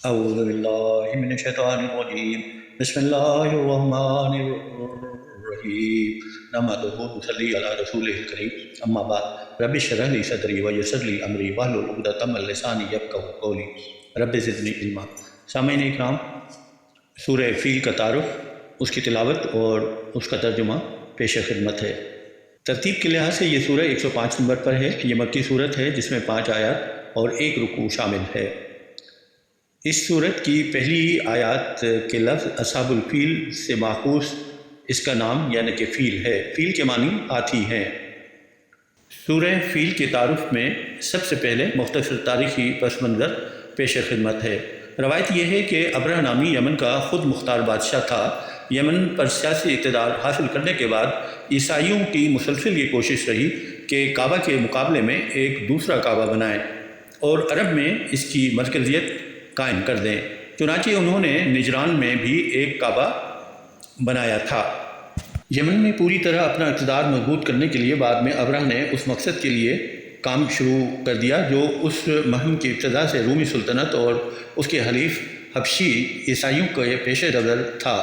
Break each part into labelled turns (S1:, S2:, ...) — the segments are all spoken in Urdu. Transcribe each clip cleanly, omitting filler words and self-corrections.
S1: اعوذ باللہ من الشیطان الرجیم بسم اللہ الرحمن الرحیم نحمدہ ونصلی علی رسولہ الکریم اما بعد رب اشرح لی صدری ویسر لی امری واحلل عقدۃ من لسانی یفقہوا قولی رب زدنی علما۔ سامعین اکرام، سورہ فیل کا تعارف، اس کی تلاوت اور اس کا ترجمہ پیش خدمت ہے۔ ترتیب کے لحاظ سے یہ سورہ 105 نمبر پر ہے۔ یہ مکی صورت ہے جس میں 5 آیات اور 1 رکوع شامل ہے۔ اس صورت کی پہلی آیات کے لفظ اصحاب الفیل سے ماخوذ اس کا نام یعنی کہ فیل ہے۔ فیل کے معنی ہاتھی ہیں۔ سورہ فیل کے تعارف میں سب سے پہلے مختصر تاریخی پس منظر پیش خدمت ہے۔ روایت یہ ہے کہ ابرہ نامی یمن کا خود مختار بادشاہ تھا۔ یمن پر سیاسی اقتدار حاصل کرنے کے بعد عیسائیوں کی مسلسل یہ کوشش رہی کہ کعبہ کے مقابلے میں ایک دوسرا کعبہ بنائیں اور عرب میں اس کی مرکزیت قائم کر دیں۔ چنانچہ انہوں نے نجران میں بھی ایک کعبہ بنایا تھا۔ یمن میں پوری طرح اپنا اقتدار مضبوط کرنے کے لیے بعد میں ابرہ نے اس مقصد کے لیے کام شروع کر دیا جو اس مہم کی ابتدا سے رومی سلطنت اور اس کے حلیف حبشی عیسائیوں کے پیش نظر تھا،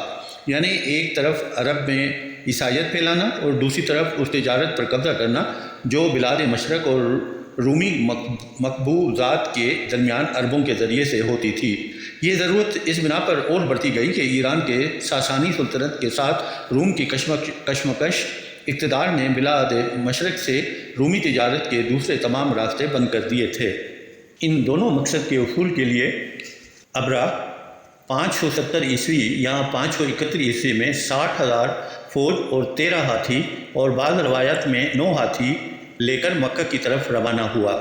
S1: یعنی ایک طرف عرب میں عیسائیت پھیلانا اور دوسری طرف اس تجارت پر قبضہ کرنا جو بلاد مشرق اور رومی مقبوضات کے درمیان عربوں کے ذریعے سے ہوتی تھی۔ یہ ضرورت اس بنا پر اور بڑھتی گئی کہ ایران کے ساسانی سلطنت کے ساتھ روم کی کشمکش اقتدار نے بلاد مشرق سے رومی تجارت کے دوسرے تمام راستے بند کر دیے تھے۔ ان دونوں مقصد کے حصول کے لیے ابرہ 570 عیسوی یا 531 عیسوی میں 60,000 فوج اور 13 ہاتھی اور بعض روایات میں 9 ہاتھی لے کر مکہ کی طرف روانہ ہوا۔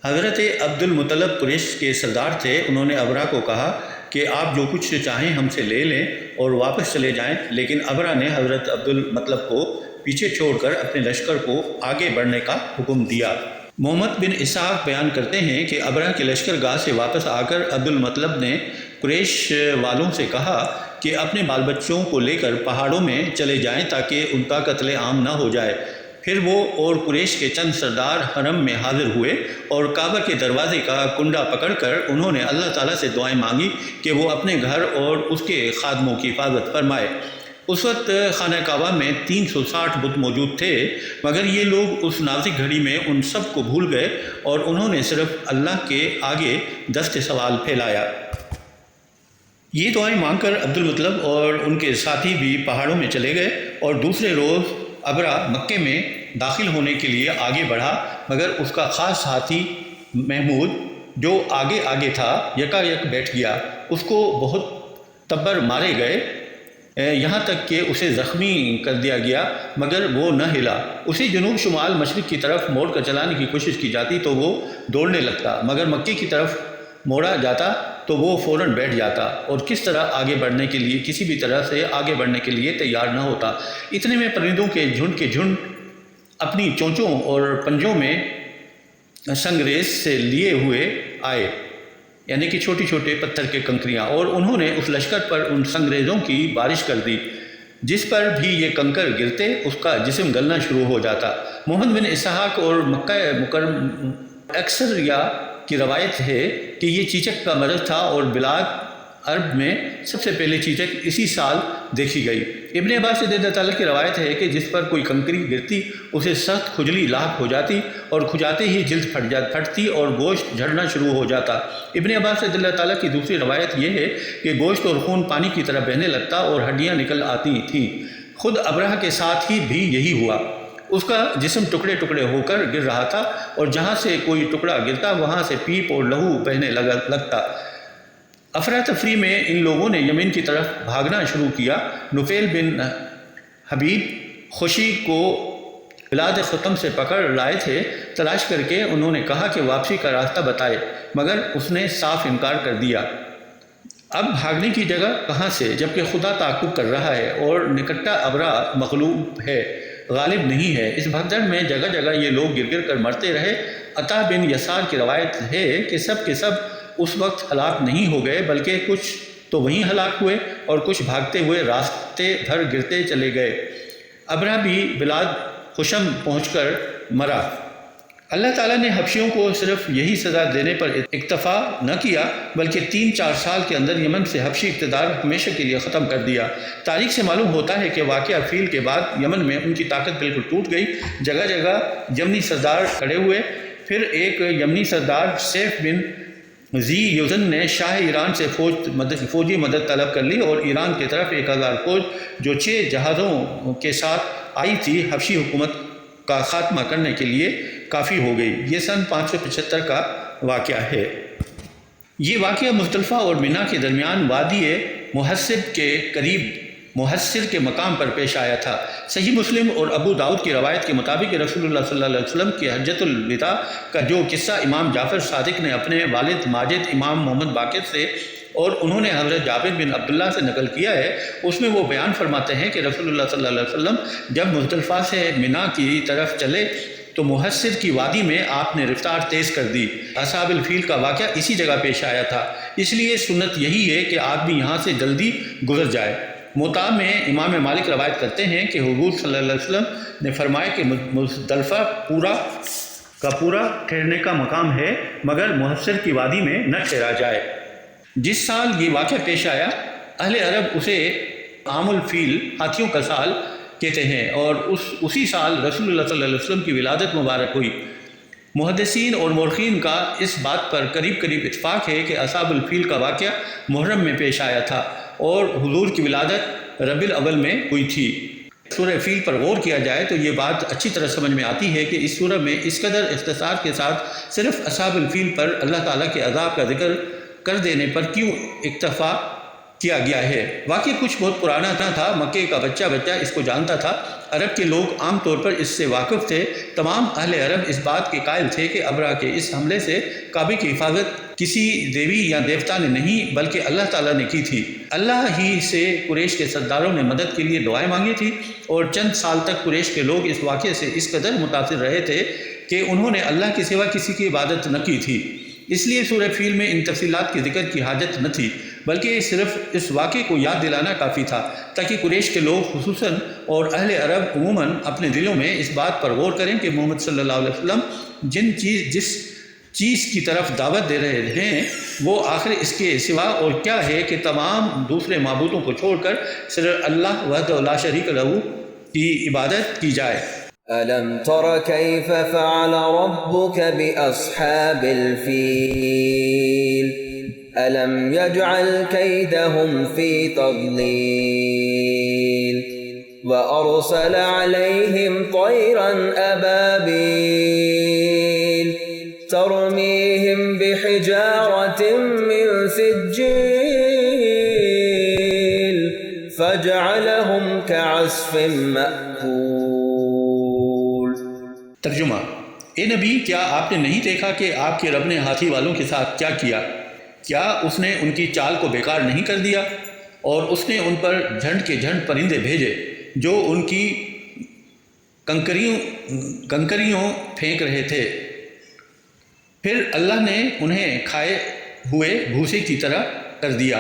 S1: حضرت عبد المطلب قریش کے سردار تھے۔ انہوں نے ابرہ کو کہا کہ آپ جو کچھ چاہیں ہم سے لے لیں اور واپس چلے جائیں، لیکن ابرہ نے حضرت عبد المطلب کو پیچھے چھوڑ کر اپنے لشکر کو آگے بڑھنے کا حکم دیا۔ محمد بن اسحاق بیان کرتے ہیں کہ ابرہ کے لشکر گاہ سے واپس آ کر عبد المطلب نے قریش والوں سے کہا کہ اپنے بال بچوں کو لے کر پہاڑوں میں چلے جائیں تاکہ ان کا قتل عام نہ ہو جائے۔ پھر وہ اور قریش کے چند سردار حرم میں حاضر ہوئے اور کعبہ کے دروازے کا کنڈا پکڑ کر انہوں نے اللہ تعالیٰ سے دعائیں مانگی کہ وہ اپنے گھر اور اس کے خادموں کی حفاظت فرمائے۔ اس وقت خانہ کعبہ میں 360 بت موجود تھے، مگر یہ لوگ اس نازک گھڑی میں ان سب کو بھول گئے اور انہوں نے صرف اللہ کے آگے دست سوال پھیلایا۔ یہ دعائیں مانگ کر عبد المطلب اور ان کے ساتھی بھی پہاڑوں میں چلے گئے اور دوسرے روز ابرہ مکے میں داخل ہونے کے لیے آگے بڑھا، مگر اس کا خاص ہاتھی محمود جو آگے آگے تھا یکایک بیٹھ گیا۔ اس کو بہت تبر مارے گئے، یہاں تک کہ اسے زخمی کر دیا گیا، مگر وہ نہ ہلا۔ اسے جنوب شمال مشرق کی طرف موڑ کر چلانے کی کوشش کی جاتی تو وہ دوڑنے لگتا، مگر مکے کی طرف موڑا جاتا تو وہ فوراً بیٹھ جاتا اور کس طرح آگے بڑھنے کے لیے کسی بھی طرح سے آگے بڑھنے کے لیے تیار نہ ہوتا۔ اتنے میں پرندوں کے جھنڈ اپنی چونچوں اور پنجوں میں سنگریز سے لیے ہوئے آئے، یعنی کہ چھوٹی چھوٹے پتھر کے کنکریاں، اور انہوں نے اس لشکر پر ان سنگریزوں کی بارش کر دی۔ جس پر بھی یہ کنکر گرتے اس کا جسم گلنا شروع ہو جاتا۔ محمد بن اسحاق اور مکہ مکرمہ اکثریہ کی روایت ہے کہ یہ چیچک کا مرض تھا اور بلاد عرب میں سب سے پہلے چیچک اسی سال دیکھی گئی۔ ابن عباس رضی اللہ تعالیٰ کی روایت ہے کہ جس پر کوئی کنکری گرتی اسے سخت کھجلی لاحق ہو جاتی اور کھجاتے ہی جلد پھٹتی اور گوشت جھڑنا شروع ہو جاتا۔ ابن عباس رضی اللہ تعالیٰ کی دوسری روایت یہ ہے کہ گوشت اور خون پانی کی طرح بہنے لگتا اور ہڈیاں نکل آتی تھیں۔ خود ابرہ کے ساتھ ہی بھی یہی ہوا۔ اس کا جسم ٹکڑے ٹکڑے ہو کر گر رہا تھا اور جہاں سے کوئی ٹکڑا گرتا وہاں سے پیپ اور لہو بہنے لگتا۔ افراتفری میں ان لوگوں نے یمن کی طرف بھاگنا شروع کیا۔ نفیل بن حبیب خوشی کو بلاد ختم سے پکڑ لائے تھے۔ تلاش کر کے انہوں نے کہا کہ واپسی کا راستہ بتائے، مگر اس نے صاف انکار کر دیا۔ اب بھاگنے کی جگہ کہاں سے، جبکہ خدا تعاقب کر رہا ہے اور نکٹا ابرہ مغلوب ہے، غالب نہیں ہے۔ اس بھگدڑ میں جگہ جگہ یہ لوگ گر گر کر مرتے رہے۔ عطا بن یسار کی روایت ہے کہ سب کے سب اس وقت ہلاک نہیں ہو گئے، بلکہ کچھ تو وہیں ہلاک ہوئے اور کچھ بھاگتے ہوئے راستے بھر گرتے چلے گئے۔ ابرہ بھی بلاد خشم پہنچ کر مرا۔ اللہ تعالیٰ نے حبشیوں کو صرف یہی سزا دینے پر اکتفا نہ کیا بلکہ 3-4 سال کے اندر یمن سے حبشی اقتدار ہمیشہ کے لیے ختم کر دیا۔ تاریخ سے معلوم ہوتا ہے کہ واقعہ فیل کے بعد یمن میں ان کی طاقت بالکل ٹوٹ گئی، جگہ جگہ یمنی سردار کھڑے ہوئے۔ پھر ایک یمنی سردار سیف بن ذی یزن نے شاہ ایران سے فوجی مدد طلب کر لی اور ایران کی طرف 1000 فوج جو 6 جہازوں کے ساتھ آئی تھی حبشی حکومت کا خاتمہ کرنے کے لیے کافی ہو گئی۔ یہ سن 575 کا واقعہ ہے۔ یہ واقعہ مزدلفہ اور منا کے درمیان وادی محسب کے قریب محسر کے مقام پر پیش آیا تھا۔ صحیح مسلم اور ابو داؤد کی روایت کے مطابق رسول اللہ صلی اللہ علیہ وسلم کی حجۃ الوداع کا جو قصہ امام جعفر صادق نے اپنے والد ماجد امام محمد باقر سے اور انہوں نے حضرت جابر بن عبداللہ سے نقل کیا ہے، اس میں وہ بیان فرماتے ہیں کہ رسول اللہ صلی اللہ علیہ وسلم جب مزدلفہ سے منا کی طرف چلے تو محسر کی وادی میں آپ نے رفتار تیز کر دی۔ اصحاب الفیل کا واقعہ اسی جگہ پیش آیا تھا، اس لیے سنت یہی ہے کہ آدمی یہاں سے جلدی گزر جائے۔ موطا میں امام مالک روایت کرتے ہیں کہ حضور صلی اللہ علیہ وسلم نے فرمایا کہ مزدلفہ پورا ٹھہرنے کا مقام ہے مگر محسر کی وادی میں نہ ٹھہرا جائے۔ جس سال یہ واقعہ پیش آیا اہل عرب اسے عام الفیل ہاتھیوں کا سال کہتے ہیں اور اسی سال رسول اللہ صلی اللہ علیہ وسلم کی ولادت مبارک ہوئی۔ محدثین اور مورخین کا اس بات پر قریب اتفاق ہے کہ اصحاب الفیل کا واقعہ محرم میں پیش آیا تھا اور حضور کی ولادت ربیع الاول میں ہوئی تھی۔ سورہ فیل پر غور کیا جائے تو یہ بات اچھی طرح سمجھ میں آتی ہے کہ اس سورہ میں اس قدر اختصار کے ساتھ صرف اصحاب الفیل پر اللہ تعالیٰ کے عذاب کا ذکر کر دینے پر کیوں اکتفا کیا گیا ہے۔ واقعی کچھ بہت پرانا نہ تھا، مکے کا بچہ اس کو جانتا تھا۔ عرب کے لوگ عام طور پر اس سے واقف تھے۔ تمام اہل عرب اس بات کے قائل تھے کہ ابرہہ کے اس حملے سے کعبے کی حفاظت کسی دیوی یا دیوتا نے نہیں بلکہ اللہ تعالیٰ نے کی تھی۔ اللہ ہی سے قریش کے سرداروں نے مدد کے لیے دعائیں مانگی تھی اور چند سال تک قریش کے لوگ اس واقعے سے اس قدر متاثر رہے تھے کہ انہوں نے اللہ کے سوا کسی کی عبادت نہ کی تھی۔ اس لیے سورہ فیل میں ان تفصیلات کے ذکر کی حاجت نہ تھی بلکہ صرف اس واقعے کو یاد دلانا کافی تھا تاکہ قریش کے لوگ خصوصاً اور اہل عرب عموماً اپنے دلوں میں اس بات پر غور کریں کہ محمد صلی اللہ علیہ وسلم جس چیز کی طرف دعوت دے رہے ہیں وہ آخر اس کے سوا اور کیا ہے کہ تمام دوسرے معبودوں کو چھوڑ کر صرف اللہ وحدہ لا شریک لہ کی عبادت کی جائے۔
S2: أَلَمْ تَرَ كَيْفَ فَعَلَ رَبُّكَ بِأَصْحَابِ الْفِيلِ أَلَمْ يَجْعَلْ كَيْدَهُمْ فِي تَضْلِيلٍ وَأَرْسَلَ عَلَيْهِمْ طَيْرًا أَبَابِيلَ تَرْمِيهِمْ بِحِجَارَةٍ مِّن سِجِّيلٍ فَجَعَلَهُمْ كَعَصْفٍ مَّأْكُولٍ۔
S1: ترجمہ: اے نبی، کیا آپ نے نہیں دیکھا کہ آپ کے رب نے ہاتھی والوں کے ساتھ کیا کیا؟ کیا اس نے ان کی چال کو بیکار نہیں کر دیا اور اس نے ان پر جھنڈ کے جھنڈ پرندے بھیجے جو ان کی کنکریوں پھینک رہے تھے؟ پھر اللہ نے انہیں کھائے ہوئے بھوسے کی طرح کر دیا۔